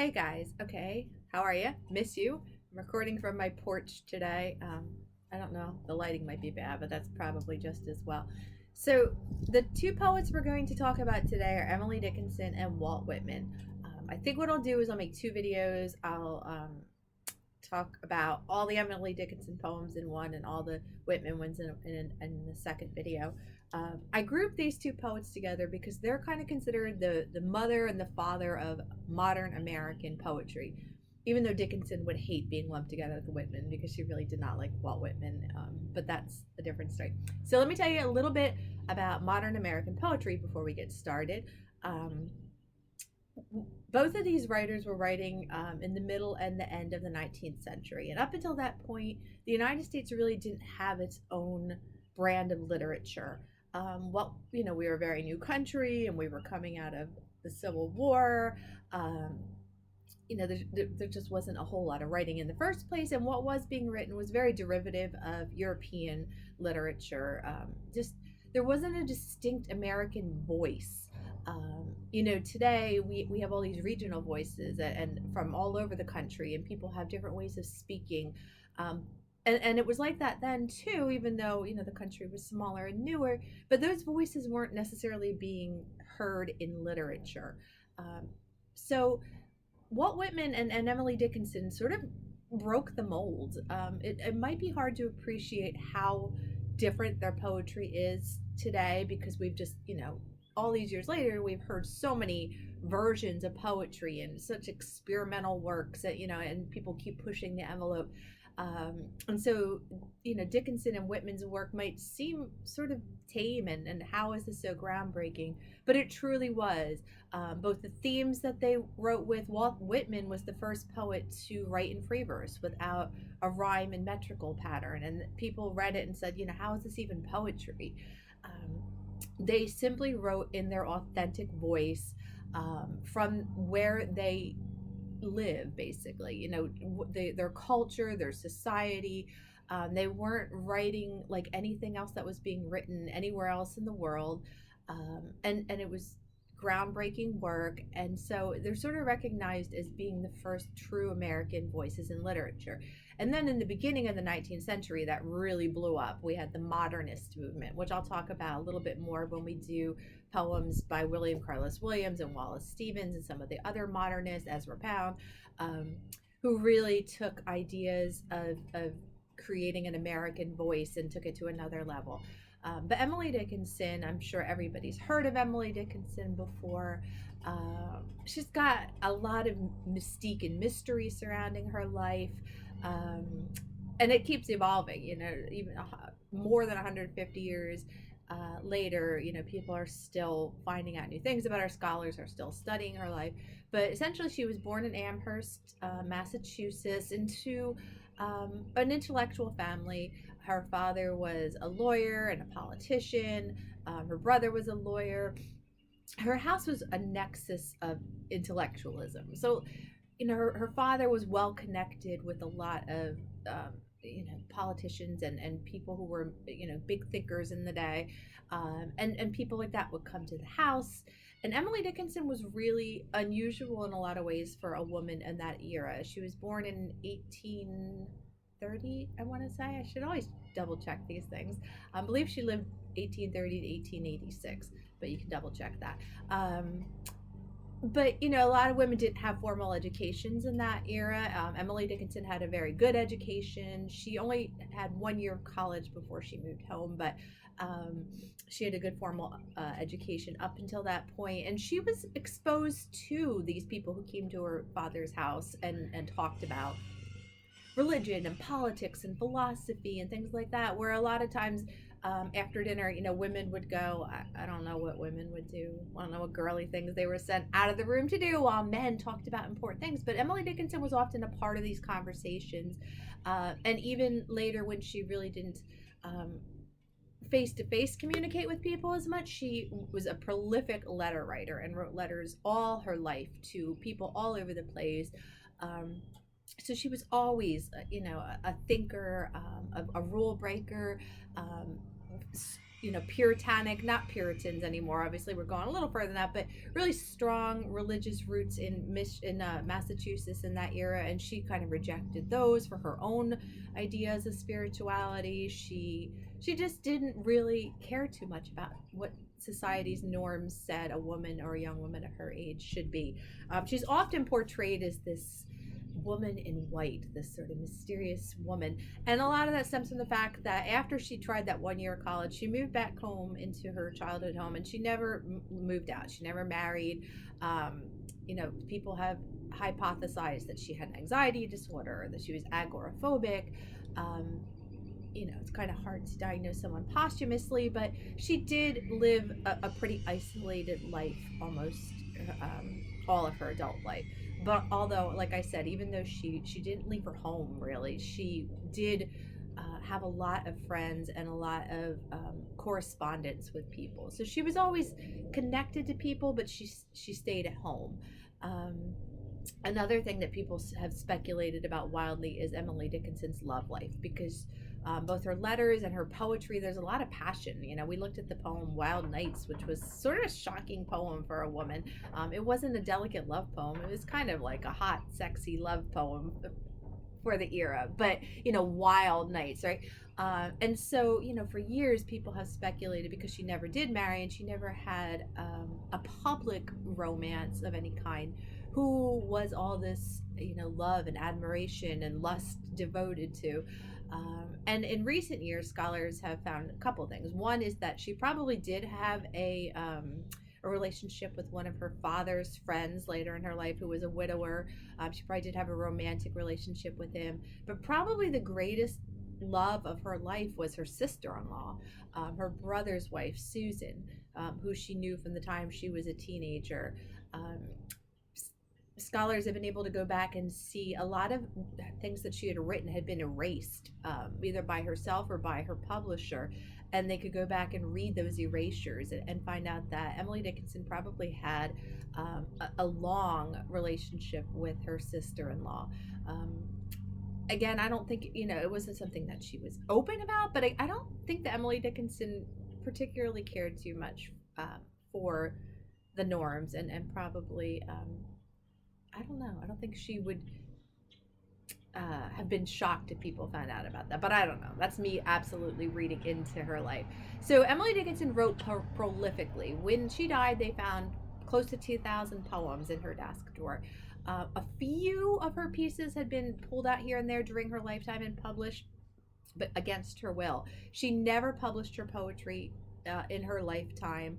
Hey guys, okay, how are you? Miss you. I'm recording from my porch today. I don't know, the lighting might be bad, but that's probably just as well. So, the two poets we're going to talk about today are Emily Dickinson and Walt Whitman. I think what I'll do is I'll make two videos. I'll talk about all the Emily Dickinson poems in one and all the Whitman ones in the second video. I grouped these two poets together because they're kind of considered the mother and the father of modern American poetry. Even though Dickinson would hate being lumped together with Whitman because she really did not like Walt Whitman, but that's a different story. So let me tell you a little bit about modern American poetry before we get started. Um, both of these writers were writing in the middle and the end of the 19th century. And up until that point, the United States really didn't have its own brand of literature. We were a very new country and we were coming out of the Civil War. Um, there just wasn't a whole lot of writing in the first place. And what was being written was very derivative of European literature. Just there wasn't a distinct American voice. Today we have all these regional voices and from all over the country, and people have different ways of speaking. Um, and it was like that then too, even though the country was smaller and newer. But those voices weren't necessarily being heard in literature. So Walt Whitman and Emily Dickinson sort of broke the mold. It might be hard to appreciate how different their poetry is today because we've just, all these years later, we've heard so many versions of poetry and such experimental works that, and people keep pushing the envelope. And so, Dickinson and Whitman's work might seem sort of tame and how is this so groundbreaking? But it truly was. Both the themes that they wrote with, Walt Whitman was the first poet to write in free verse without a rhyme and metrical pattern. And people read it and said, how is this even poetry? They simply wrote in their authentic voice from where they live, basically, their culture, their society. They weren't writing like anything else that was being written anywhere else in the world. And it was groundbreaking work, and so they're sort of recognized as being the first true American voices in literature. And then in the beginning of the 19th century, that really blew up. We had the modernist movement, which I'll talk about a little bit more when we do poems by William Carlos Williams and Wallace Stevens and some of the other modernists, Ezra Pound, who really took ideas of creating an American voice and took it to another level. But Emily Dickinson, I'm sure everybody's heard of Emily Dickinson before. She's got a lot of mystique and mystery surrounding her life. Um, and it keeps evolving, even more than 150 years later, people are still finding out new things about her. Scholars are still studying her life. But essentially, she was born in Amherst, Massachusetts, into an intellectual family. Her father was a lawyer and a politician. Her brother was a lawyer. Her house was a nexus of intellectualism. So, her father was well connected with a lot of, politicians and people who were, big thinkers in the day. And people like that would come to the house. And Emily Dickinson was really unusual in a lot of ways for a woman in that era. She was born in 1830, I want to say. I should always double check these things. I believe she lived 1830 to 1886, but you can double check that. But a lot of women didn't have formal educations in that era. Emily Dickinson had a very good education. She only had 1 year of college before she moved home, but she had a good formal education up until that point. And she was exposed to these people who came to her father's house and talked about religion and politics and philosophy and things like that, where a lot of times after dinner, women would go, I don't know what women would do. I don't know what girly things they were sent out of the room to do while men talked about important things. But Emily Dickinson was often a part of these conversations. And even later, when she really didn't face to face communicate with people as much, she was a prolific letter writer and wrote letters all her life to people all over the place. So she was always, a thinker, a rule breaker, puritanic, not Puritans anymore. Obviously, we're going a little further than that, but really strong religious roots in Massachusetts in that era, and she kind of rejected those for her own ideas of spirituality. She just didn't really care too much about what society's norms said a woman or a young woman of her age should be. She's often portrayed as this woman in white, this sort of mysterious woman. And a lot of that stems from the fact that after she tried that 1 year of college, she moved back home into her childhood home, and she never moved out. She never married. People have hypothesized that she had an anxiety disorder, that she was agoraphobic. It's kind of hard to diagnose someone posthumously, but she did live a pretty isolated life almost all of her adult life. But although, like I said, even though she didn't leave her home really, she did have a lot of friends and a lot of correspondence with people. So she was always connected to people, but she stayed at home. Another thing that people have speculated about wildly is Emily Dickinson's love life, because both her letters and her poetry, there's a lot of passion. We looked at the poem Wild Nights, which was sort of a shocking poem for a woman. It wasn't a delicate love poem. It was kind of like a hot, sexy love poem for the era, but Wild Nights, right? And so, for years, people have speculated, because she never did marry and she never had a public romance of any kind, who was all this, love and admiration and lust devoted to. And in recent years, scholars have found a couple things. One is that she probably did have a relationship with one of her father's friends later in her life, who was a widower. She probably did have a romantic relationship with him, but probably the greatest love of her life was her sister-in-law, her brother's wife, Susan, who she knew from the time she was a teenager. Scholars have been able to go back and see a lot of things that she had written had been erased, either by herself or by her publisher, and they could go back and read those erasures and find out that Emily Dickinson probably had a long relationship with her sister-in-law. Again, I don't think, it wasn't something that she was open about, but I don't think that Emily Dickinson particularly cared too much for the norms, and probably I don't know. I don't think she would have been shocked if people found out about that. But I don't know. That's me absolutely reading into her life. So Emily Dickinson wrote prolifically. When she died, they found close to 2,000 poems in her desk drawer. A few of her pieces had been pulled out here and there during her lifetime and published, but against her will. She never published her poetry in her lifetime.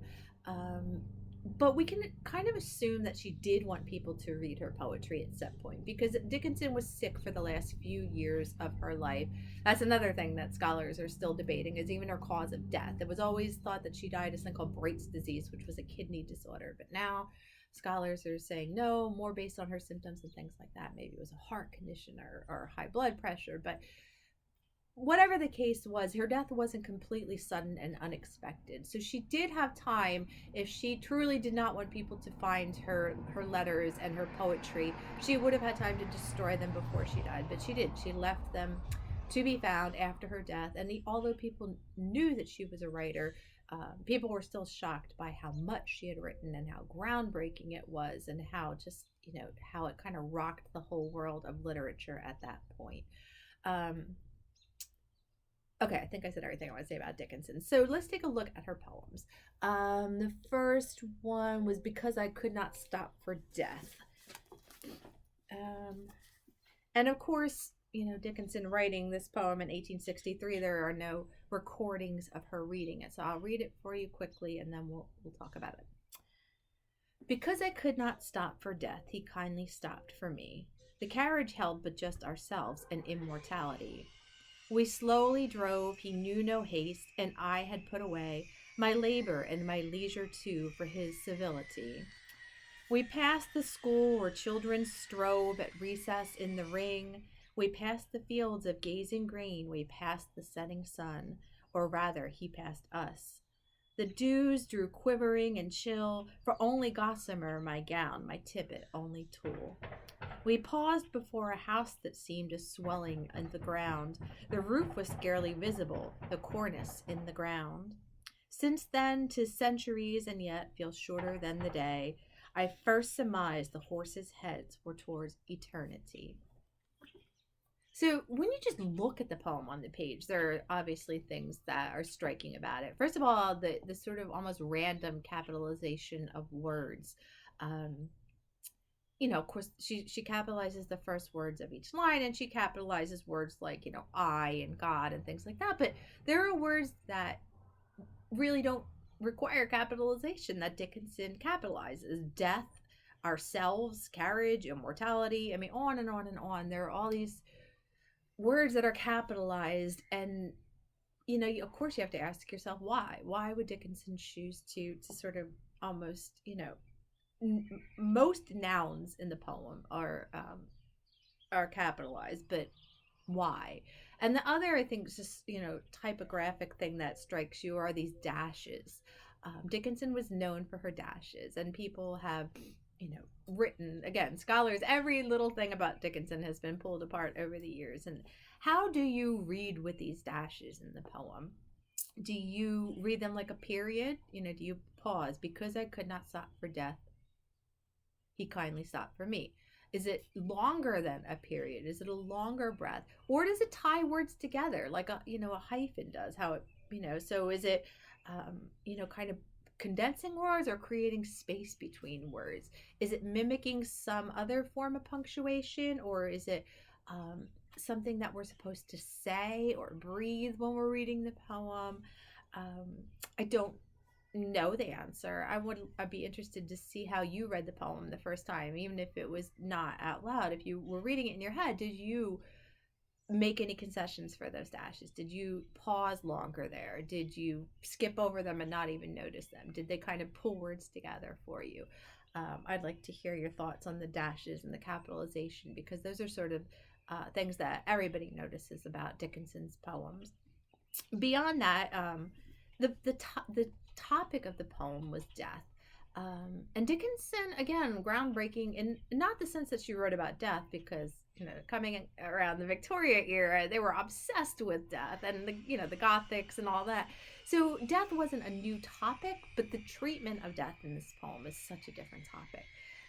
But we can kind of assume that she did want people to read her poetry at some point, because Dickinson was sick for the last few years of her life. That's another thing that scholars are still debating, is even her cause of death. It was always thought that she died of something called Bright's disease, which was a kidney disorder. But now scholars are saying no, more based on her symptoms and things like that. Maybe it was a heart condition or high blood pressure. But whatever the case was, her death wasn't completely sudden and unexpected. So she did have time, if she truly did not want people to find her letters and her poetry, she would have had time to destroy them before she died. But she did. She left them to be found after her death. And although people knew that she was a writer, people were still shocked by how much she had written and how groundbreaking it was, and how just, how it kind of rocked the whole world of literature at that point. Okay, I think I said everything I want to say about Dickinson. So let's take a look at her poems. The first one was Because I Could Not Stop for Death. And of course, Dickinson writing this poem in 1863, there are no recordings of her reading it. So I'll read it for you quickly, and then we'll talk about it. Because I could not stop for death, he kindly stopped for me. The carriage held but just ourselves and immortality. We slowly drove, he knew no haste, and I had put away my labor and my leisure too for his civility. We passed the school where children strove at recess in the ring. We passed the fields of gazing grain. We passed the setting sun, or rather, he passed us. The dews drew quivering and chill, for only gossamer my gown, my tippet only tulle. We paused before a house that seemed a swelling in the ground. The roof was scarcely visible, the cornice in the ground. Since then, 'tis centuries and yet feels shorter than the day. I first surmised the horses' heads were towards eternity. So when you just look at the poem on the page, there are obviously things that are striking about it. First of all, the sort of almost random capitalization of words. Um, of course, she capitalizes the first words of each line, and she capitalizes words like I and God and things like that. But there are words that really don't require capitalization that Dickinson capitalizes: death, ourselves, carriage, immortality. I mean, on and on and on. There are all these words that are capitalized, and of course you have to ask yourself why would Dickinson choose to sort of almost most nouns in the poem are capitalized, but why? And the other, I think, is just typographic thing that strikes you are these dashes. Dickinson was known for her dashes, and people have written, again, scholars, every little thing about Dickinson has been pulled apart over the years. And how do you read with these dashes in the poem? Do you read them like a period? Do you pause? Because I could not stop for death, he kindly stopped for me. Is it longer than a period? Is it a longer breath? Or does it tie words together like a hyphen does? How it, so is it, kind of condensing words or creating space between words? Is it mimicking some other form of punctuation, or is it something that we're supposed to say or breathe when we're reading the poem? I don't know the answer. I'd be interested to see how you read the poem the first time, even if it was not out loud. If you were reading it in your head, did you make any concessions for those dashes? Did you pause longer there? Did you skip over them and not even notice them? Did they kind of pull words together for you? I'd like to hear your thoughts on the dashes and the capitalization, because those are sort of things that everybody notices about Dickinson's poems. Beyond that, the topic of the poem was death. And Dickinson, again, groundbreaking in not the sense that she wrote about death, because coming around the Victoria era, they were obsessed with death, and the Gothics and all that. So death wasn't a new topic, but the treatment of death in this poem is such a different topic.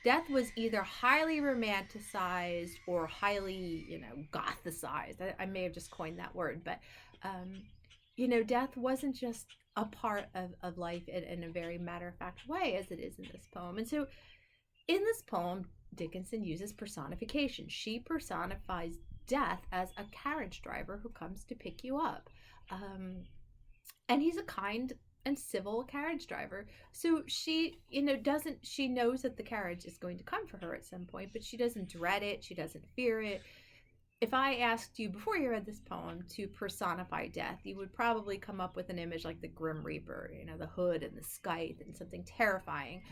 Death was either highly romanticized or highly, gothicized. I may have just coined that word, but death wasn't just a part of life in a very matter-of-fact way as it is in this poem. And so in this poem, Dickinson uses personification. She personifies death as a carriage driver who comes to pick you up. And he's a kind and civil carriage driver. So she, she knows that the carriage is going to come for her at some point, but she doesn't dread it. She doesn't fear it. If I asked you before you read this poem to personify death, you would probably come up with an image like the Grim Reaper, the hood and the scythe and something terrifying.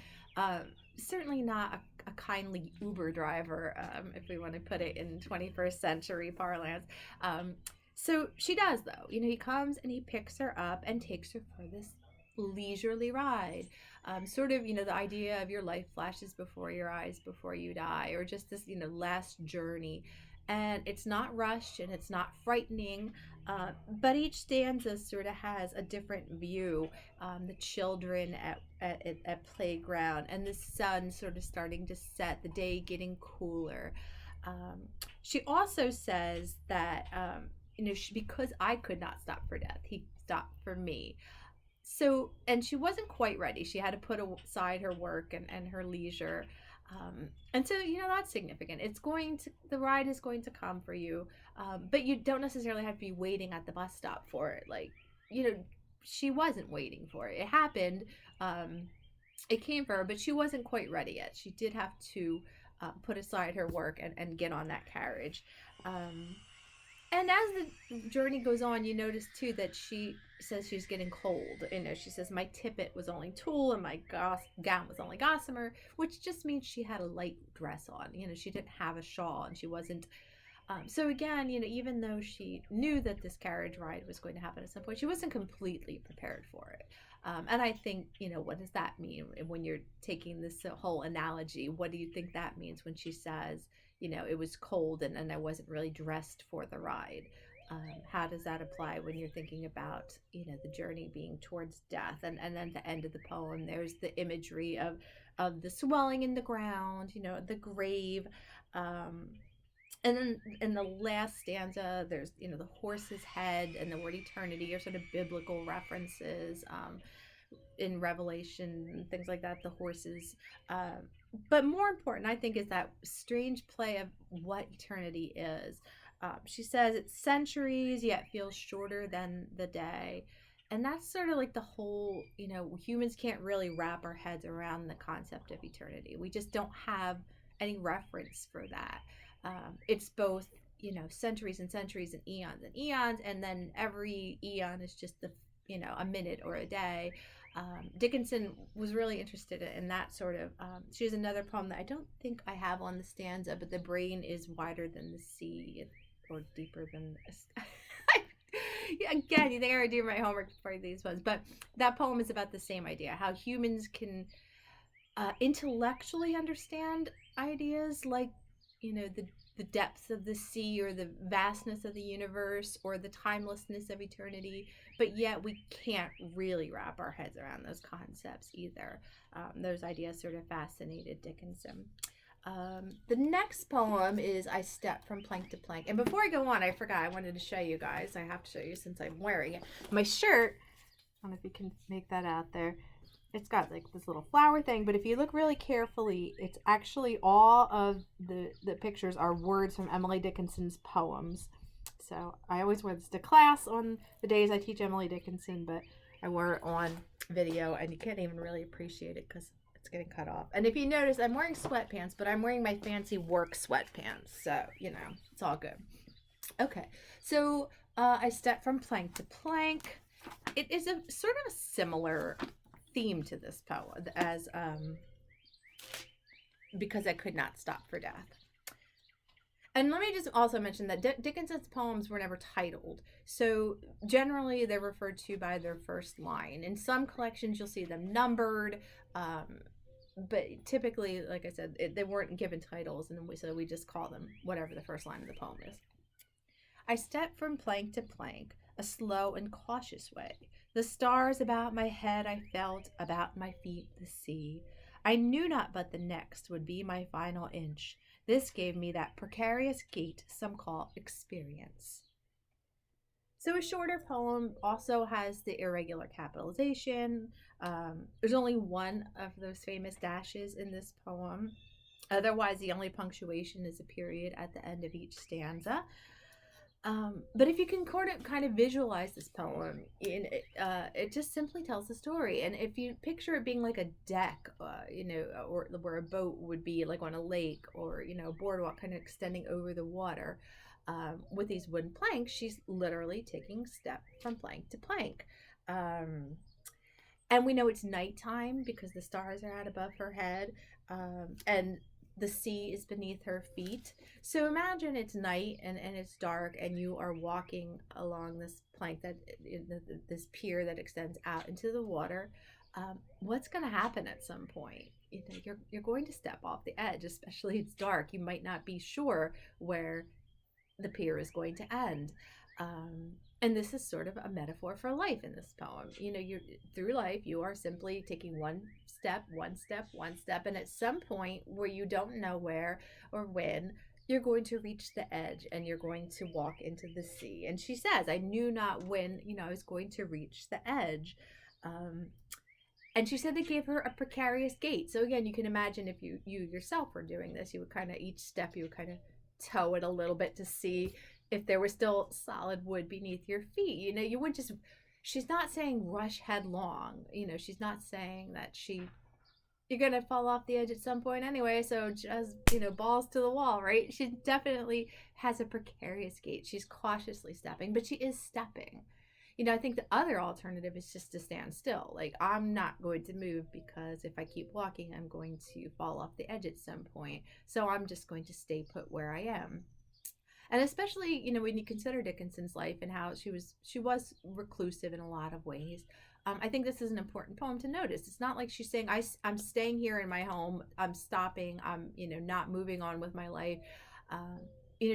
Certainly not a kindly Uber driver, if we want to put it in 21st century parlance. So she does, though. He comes and he picks her up and takes her for this leisurely ride. Sort of, the idea of your life flashes before your eyes before you die, or just this, last journey. And it's not rushed and it's not frightening, but each stanza sort of has a different view. The children at playground, and the sun sort of starting to set, the day getting cooler. She also says that because I could not stop for death, he stopped for me. So, and she wasn't quite ready. She had to put aside her work and her leisure. And so, that's significant. The ride is going to come for you, but you don't necessarily have to be waiting at the bus stop for it. Like, she wasn't waiting for it. It happened. It came for her, but she wasn't quite ready yet. She did have to put aside her work and get on that carriage. And as the journey goes on, you notice too that she says she's getting cold. She says my tippet was only tulle and my gown was only gossamer, which just means she had a light dress on. She didn't have a shawl, and she wasn't. So again, even though she knew that this carriage ride was going to happen at some point, she wasn't completely prepared for it. And I think, what does that mean when you're taking this whole analogy? What do you think that means when she says, it was cold and I wasn't really dressed for the ride? how does that apply when you're thinking about, the journey being towards death? And then the end of the poem, there's the imagery of the swelling in the ground, the grave. Um, and then in the last stanza, there's, the horse's head and the word eternity are sort of biblical references. In Revelation and things like that, the horses. Uh, but more important, I think, is that strange play of what eternity is. She says it's centuries, yet feels shorter than the day. And that's sort of like the whole, humans can't really wrap our heads around the concept of eternity. We just don't have any reference for that. It's both, centuries and centuries and eons, and then every eon is just a minute or a day. Dickinson was really interested in that sort of. She has another poem that I don't think I have on the stanza, but the brain is wider than the sea, or deeper than the sky. Again, you think I do my homework for these ones, but that poem is about the same idea: how humans can intellectually understand ideas like, the depths of the sea, or the vastness of the universe, or the timelessness of eternity, but yet we can't really wrap our heads around those concepts either. Those ideas sort of fascinated Dickinson. The next poem is I Step from Plank to Plank. And before I go on, I forgot, I wanted to show you guys. I have to show you since I'm wearing it. My shirt, I don't know if you can make that out there. It's got like this little flower thing, but if you look really carefully, it's actually all of the pictures are words from Emily Dickinson's poems. So I always wear this to class on the days I teach Emily Dickinson, but I wore it on video and you can't even really appreciate it because it's getting cut off. And if you notice, I'm wearing sweatpants, but I'm wearing my fancy work sweatpants. So, it's all good. Okay, so I Step from Plank to Plank. It is a sort of a similar theme to this poem as because I could not stop for death. And let me just also mention that Dickinson's poems were never titled, so generally they're referred to by their first line. In some collections you'll see them numbered, but typically, like I said, they weren't given titles, and so we just call them whatever the first line of the poem is. I stepped from plank to plank, a slow and cautious way. The stars about my head I felt, about my feet the sea. I knew not but the next would be my final inch. This gave me that precarious gait some call experience. So a shorter poem also has the irregular capitalization. There's only one of those famous dashes in this poem. Otherwise, the only punctuation is a period at the end of each stanza. But if you can kind of visualize this poem, it just simply tells the story. And if you picture it being like a deck, or where a boat would be, like on a lake, or a boardwalk kind of extending over the water, with these wooden planks, she's literally taking step from plank to plank. And we know it's nighttime because the stars are out above her head, and the sea is beneath her feet. So imagine it's night and it's dark, and you are walking along this plank, this pier that extends out into the water. What's going to happen at some point? You're going to step off the edge, especially it's dark. You might not be sure where the pier is going to end. And this is sort of a metaphor for life in this poem. You're through life, you are simply taking one step, and at some point where you don't know where or when, you're going to reach the edge and you're going to walk into the sea. And she says, I knew not when, I was going to reach the edge. And she said they gave her a precarious gait. So again, you can imagine if you yourself were doing this, you would kind of, each step, you would kind of toe it a little bit to see if there was still solid wood beneath your feet. You wouldn't just, she's not saying rush headlong. She's not saying that you're going to fall off the edge at some point anyway. So just, balls to the wall, right? She definitely has a precarious gait. She's cautiously stepping, but she is stepping. I think the other alternative is just to stand still. Like, I'm not going to move because if I keep walking, I'm going to fall off the edge at some point. So I'm just going to stay put where I am. And especially, when you consider Dickinson's life and how she was reclusive in a lot of ways, I think this is an important poem to notice. It's not like she's saying, I'm staying here in my home, I'm stopping, I'm, not moving on with my life.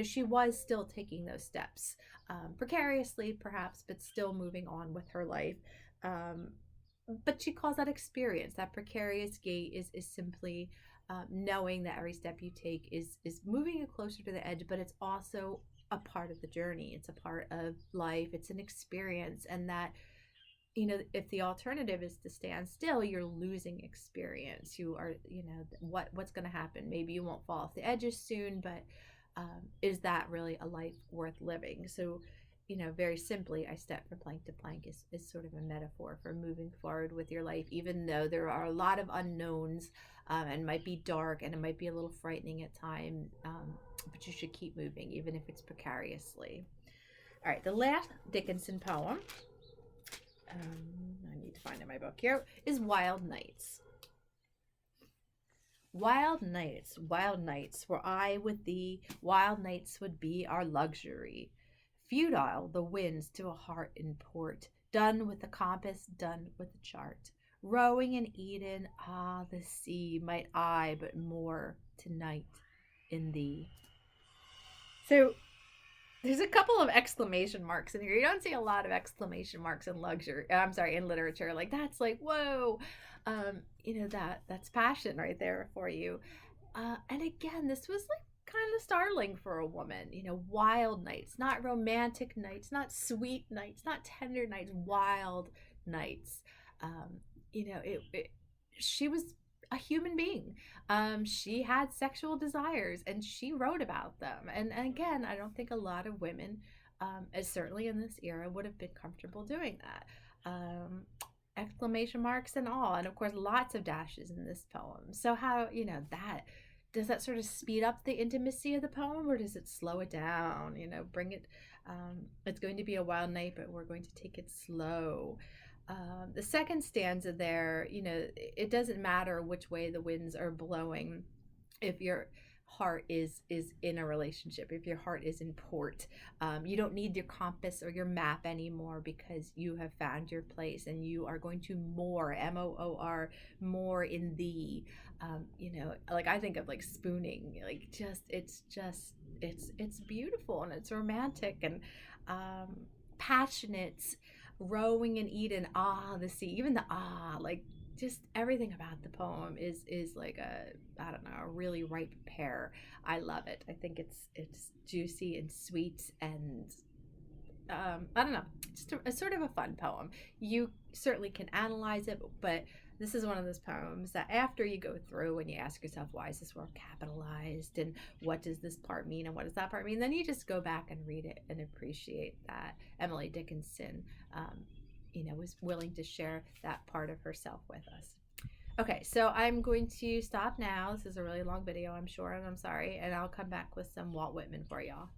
she was still taking those steps, precariously perhaps, but still moving on with her life. Um, but she calls that experience. That precarious gait is simply knowing that every step you take is moving you closer to the edge, but it's also a part of the journey. It's a part of life. It's an experience, and that if the alternative is to stand still, you're losing experience. You are, what's going to happen? Maybe you won't fall off the edges soon, but is that really a life worth living? So, very simply, I step from plank to plank is sort of a metaphor for moving forward with your life, even though there are a lot of unknowns, and might be dark and it might be a little frightening at times, but you should keep moving, even if it's precariously. All right, the last Dickinson poem, I need to find in my book here, is Wild Nights. Wild nights, were I with thee, wild nights would be our luxury. Futile the winds to a heart in port, done with the compass, done with the chart. Rowing in Eden, ah, the sea, might I but more tonight in thee. So there's a couple of exclamation marks in here. You don't see a lot of exclamation marks in in literature. Like that's like, whoa. That's passion right there for you. And again, this was like kind of startling for a woman. Wild nights, not romantic nights, not sweet nights, not tender nights, wild nights. She was a human being. She had sexual desires and she wrote about them. And again, I don't think a lot of women, as certainly in this era, would have been comfortable doing that. Exclamation marks and all. And of course, lots of dashes in this poem. So how, that does that sort of speed up the intimacy of the poem, or does it slow it down? Bring it. It's going to be a wild night, but we're going to take it slow. The second stanza there, it doesn't matter which way the winds are blowing if your heart is in a relationship, if your heart is in port. You don't need your compass or your map anymore, because you have found your place and you are going to moor, M-O-O-R, more in thee. Like I think of like spooning, like it's beautiful and it's romantic and passionate. Rowing in Eden, ah, the sea, even the like just everything about the poem is like a really ripe pear. I love it. I think it's juicy and sweet and I don't know, just a sort of a fun poem. You certainly can analyze it, but this is one of those poems that after you go through and you ask yourself, why is this word capitalized? And what does this part mean? And what does that part mean? Then you just go back and read it and appreciate that Emily Dickinson, was willing to share that part of herself with us. Okay, so I'm going to stop now. This is a really long video, I'm sure, and I'm sorry. And I'll come back with some Walt Whitman for y'all.